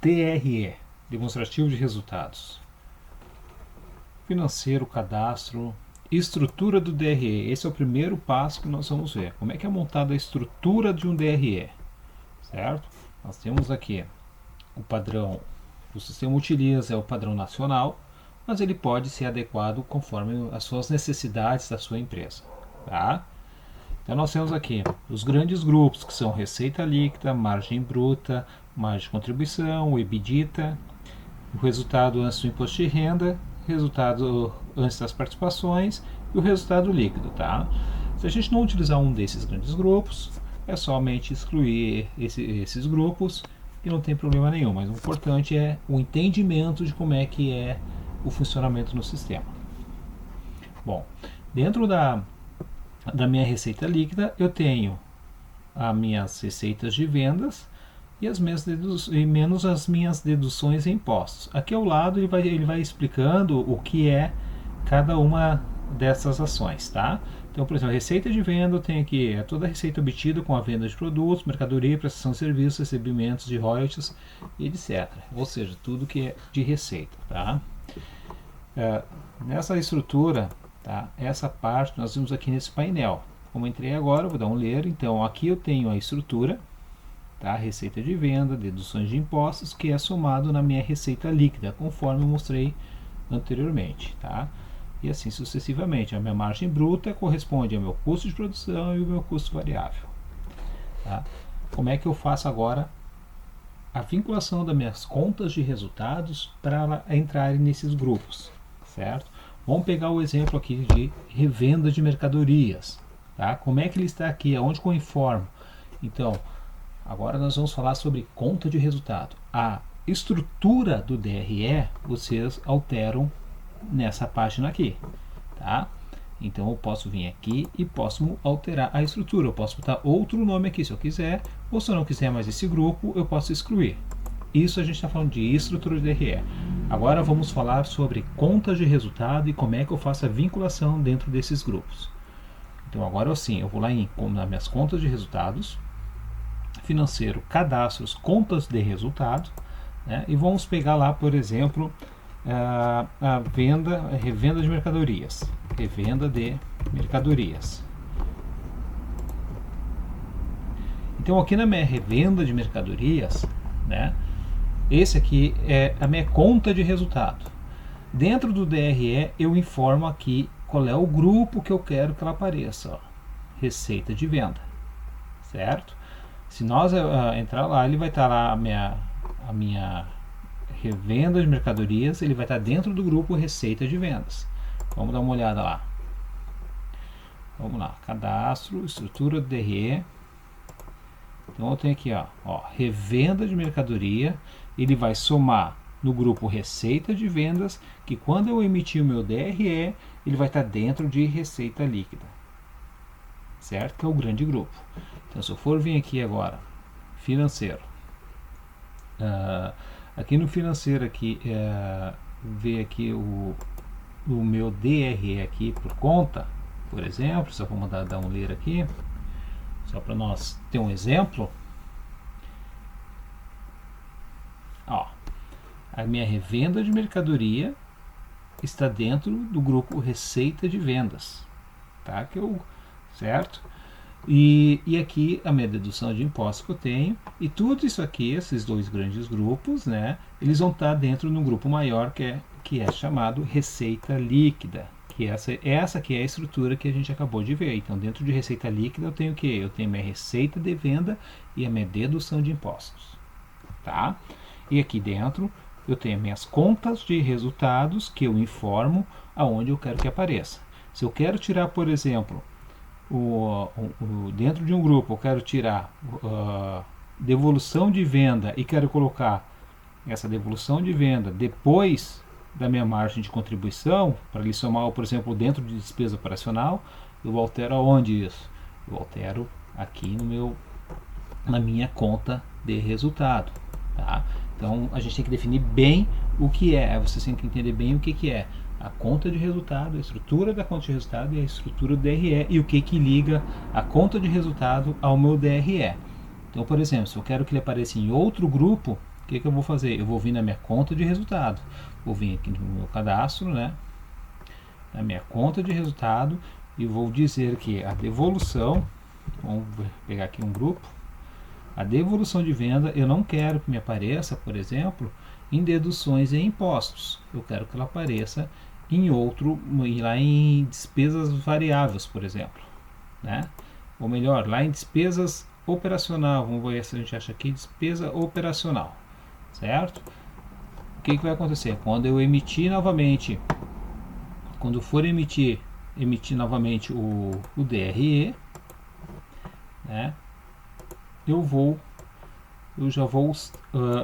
DRE, demonstrativo de resultados. Financeiro, cadastro, estrutura do DRE. Esse é o primeiro passo que nós vamos ver. Como é que é montada a estrutura de um DRE, certo? Nós temos aqui o padrão, o sistema utiliza é o padrão nacional, mas ele pode ser adequado conforme as suas necessidades da sua empresa, tá? Então nós temos aqui os grandes grupos, que são receita líquida, margem bruta, margem de contribuição, o EBITDA, o resultado antes do imposto de renda, resultado antes das participações e o resultado líquido, tá? Se a gente não utilizar um desses grandes grupos, é somente excluir esses grupos e não tem problema nenhum, mas o importante é o entendimento de como é que é o funcionamento no sistema. Bom, dentro da minha receita líquida, eu tenho as minhas receitas de vendas e as minhas menos as minhas deduções e impostos. Aqui ao lado ele vai explicando o que é cada uma dessas ações, tá? Então, por exemplo, a receita de venda eu tenho aqui toda a receita obtida com a venda de produtos, mercadoria, prestação de serviços, recebimentos de royalties e etc. Ou seja, tudo que é de receita, tá? Nessa estrutura, tá? Essa parte nós vimos aqui nesse painel. Como eu entrei agora, eu vou dar um ler. Então, aqui eu tenho a estrutura, tá? Receita de venda, deduções de impostos, que é somado na minha receita líquida, conforme eu mostrei anteriormente, tá? E assim sucessivamente. A minha margem bruta corresponde ao meu custo de produção e o meu custo variável, tá? Como é que eu faço agora a vinculação das minhas contas de resultados para entrarem nesses grupos, certo? Vamos pegar o exemplo aqui de revenda de mercadorias, tá? Como é que ele está aqui? Aonde que eu informo? Então, agora nós vamos falar sobre conta de resultado. A estrutura do DRE vocês alteram nessa página aqui, tá? Então eu posso vir aqui e posso alterar a estrutura. Eu posso botar outro nome aqui se eu quiser, ou se eu não quiser mais esse grupo, eu posso excluir. Isso a gente está falando de estrutura de DRE. Agora vamos falar sobre contas de resultado e como é que eu faço a vinculação dentro desses grupos. Então agora sim, eu vou lá nas minhas contas de resultados, financeiro, cadastros, contas de resultado, né? E vamos pegar lá, por exemplo, a revenda de mercadorias. Revenda de mercadorias. Então aqui na minha revenda de mercadorias, né? Esse aqui é a minha conta de resultado. Dentro do DRE eu informo aqui qual é o grupo que eu quero que ela apareça. Ó. Receita de venda, certo? Se nós entrar lá, ele vai estar lá a minha revenda de mercadorias, ele vai estar dentro do grupo receita de vendas. Vamos dar uma olhada lá. Vamos lá, cadastro, estrutura do DRE. Então eu tenho aqui, ó, revenda de mercadoria, ele vai somar no grupo receita de vendas, que quando eu emitir o meu DRE, ele vai estar dentro de receita líquida, certo? Que é o grande grupo. Então se eu for vir aqui agora, financeiro, aqui no financeiro aqui, ver aqui o meu DRE aqui por conta, por exemplo, só vou dar um ler aqui, só para nós ter um exemplo. Ó, a minha revenda de mercadoria está dentro do grupo receita de vendas, tá? Certo? E aqui a minha dedução de impostos que eu tenho, e tudo isso aqui, esses dois grandes grupos, né? Eles vão estar dentro de um grupo maior que é chamado receita líquida. Que essa aqui é a estrutura que a gente acabou de ver. Então, dentro de receita líquida eu tenho o quê? Eu tenho minha receita de venda e a minha dedução de impostos, tá? E aqui dentro eu tenho minhas contas de resultados que eu informo aonde eu quero que apareça. Se eu quero tirar, por exemplo, dentro de um grupo eu quero tirar devolução de venda e quero colocar essa devolução de venda depois da minha margem de contribuição, para ele somar, por exemplo, dentro de despesa operacional, eu altero aonde isso? Eu altero aqui na minha conta de resultado, tá? Então a gente tem que definir bem o que é, vocês têm que entender bem o que é a conta de resultado, a estrutura da conta de resultado e a estrutura do DRE e o que liga a conta de resultado ao meu DRE. Então, por exemplo, se eu quero que ele apareça em outro grupo, o que eu vou fazer? Eu vou vir na minha conta de resultado, vou vir aqui no meu cadastro, né, na minha conta de resultado, e vou dizer que a devolução, vamos pegar aqui um grupo, a devolução de venda eu não quero que me apareça, por exemplo, em deduções e impostos, eu quero que ela apareça em outro, lá em despesas variáveis, por exemplo, né? Ou melhor, lá em despesas operacional, vamos ver se a gente acha aqui despesa operacional, certo? O que vai acontecer? Quando eu emitir novamente, quando for emitir novamente o DRE, né? Ele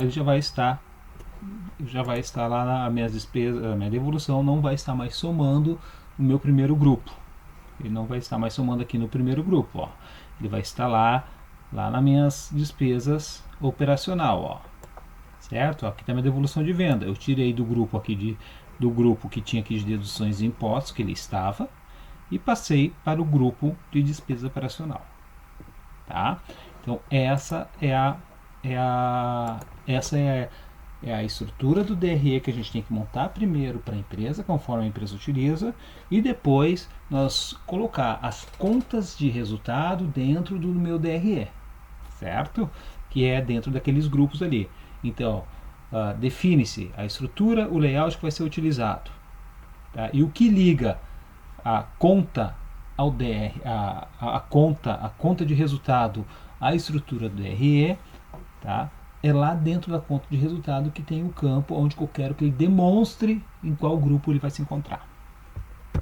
já vai estar lá na minhas despesas, a minha devolução não vai estar mais somando o meu primeiro grupo. Ele não vai estar mais somando aqui no primeiro grupo, ó. Ele vai estar lá nas minhas despesas operacional, ó. Certo? Aqui está minha devolução de venda. Eu tirei do grupo aqui do grupo que tinha aqui de deduções e impostos, que ele estava, e passei para o grupo de despesa operacional. Tá? Então essa é a estrutura do DRE que a gente tem que montar primeiro para a empresa, conforme a empresa utiliza, e depois nós colocar as contas de resultado dentro do meu DRE, certo? Que é dentro daqueles grupos ali. Então, define-se a estrutura, o layout que vai ser utilizado, tá? E o que liga a conta ao DR, a conta de resultado à estrutura do DRE, tá? É lá dentro da conta de resultado que tem o campo onde eu quero que ele demonstre em qual grupo ele vai se encontrar.